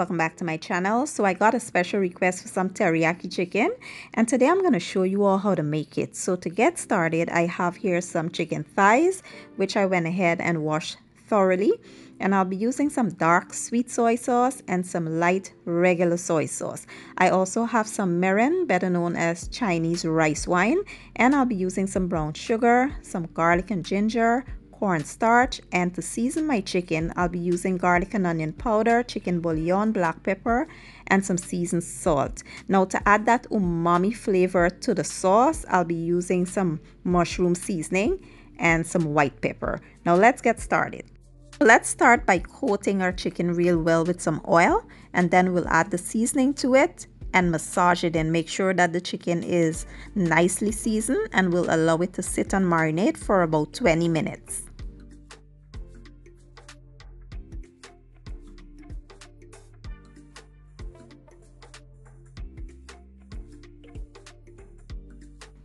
welcome back to my channel. So I got a special request for some teriyaki chicken, and today I'm going to show you all how to make it. So to get started, I have here some chicken thighs, which I went ahead and washed thoroughly, and I'll be using some dark sweet soy sauce and some light regular soy sauce. I also have some mirin, better known as Chinese rice wine, and I'll be using some brown sugar, some garlic and ginger, cornstarch, and to season my chicken I'll be using garlic and onion powder, chicken bouillon, black pepper, and some seasoned salt. Now to add that umami flavor to the sauce, I'll be using some mushroom seasoning and some white pepper. Now let's get started. Let's start by coating our chicken real well with some oil, and then we'll add the seasoning to it and massage it and make sure that the chicken is nicely seasoned, and we'll allow it to sit and marinate for about 20 minutes.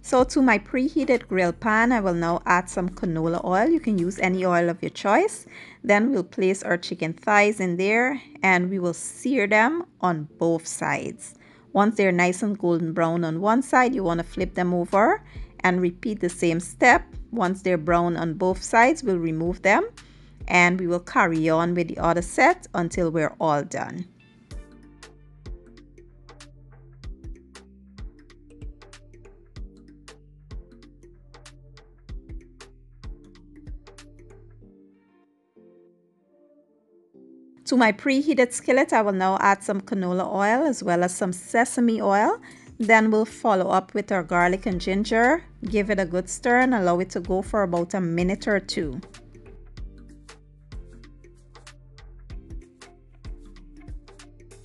So to my preheated grill pan, I will now add some canola oil. You can use any oil of your choice. Then we'll place our chicken thighs in there and we will sear them on both sides. Once they're nice and golden brown on one side, you want to flip them over and repeat the same step. Once they're brown on both sides, we'll remove them and we will carry on with the other set until we're all done. To my preheated skillet, I will now add some canola oil as well as some sesame oil. Then we'll follow up with our garlic and ginger. Give it a good stir and allow it to go for about a minute or two.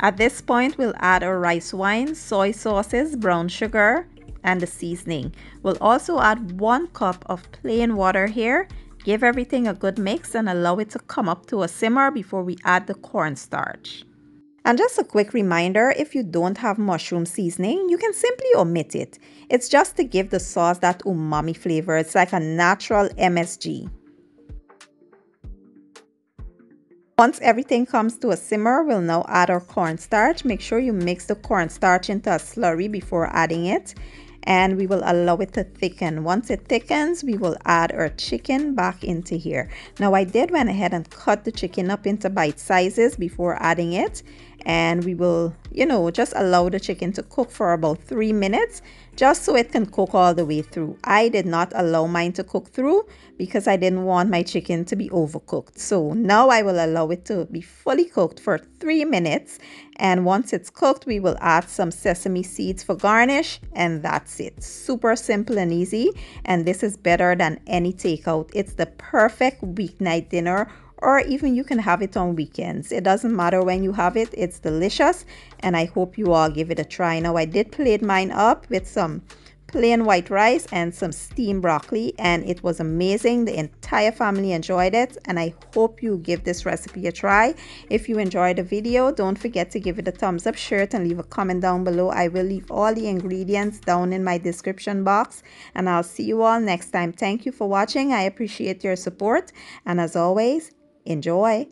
At this point, we'll add our rice wine, soy sauces, brown sugar, and the seasoning. We'll also add 1 cup of plain water here. Give everything a good mix and allow it to come up to a simmer before we add the cornstarch. And just a quick reminder, if you don't have mushroom seasoning, you can simply omit it. It's just to give the sauce that umami flavor. It's like a natural MSG. Once everything comes to a simmer, we'll now add our cornstarch. Make sure you mix the cornstarch into a slurry before adding it. And we will allow it to thicken. Once it thickens, we will add our chicken back into here. Now I did went ahead and cut the chicken up into bite sizes before adding it, and we will, just allow the chicken to cook for about 3 minutes just so it can cook all the way through. I did not allow mine to cook through because I didn't want my chicken to be overcooked. So now I will allow it to be fully cooked for 3 minutes, and once it's cooked, we will add some sesame seeds for garnish, and that's it. Super simple and easy, and this is better than any takeout. It's the perfect weeknight dinner, or even you can have it on weekends. It doesn't matter when you have it. It's delicious, and I hope you all give it a try. Now I did plate mine up with some plain white rice and some steamed broccoli, and it was amazing. The entire family enjoyed it, and I hope you give this recipe a try. If you enjoyed the video, don't forget to give it a thumbs up, share it, and leave a comment down below. I will leave all the ingredients down in my description box, and I'll see you all next time. Thank you for watching. I appreciate your support, and as always, enjoy.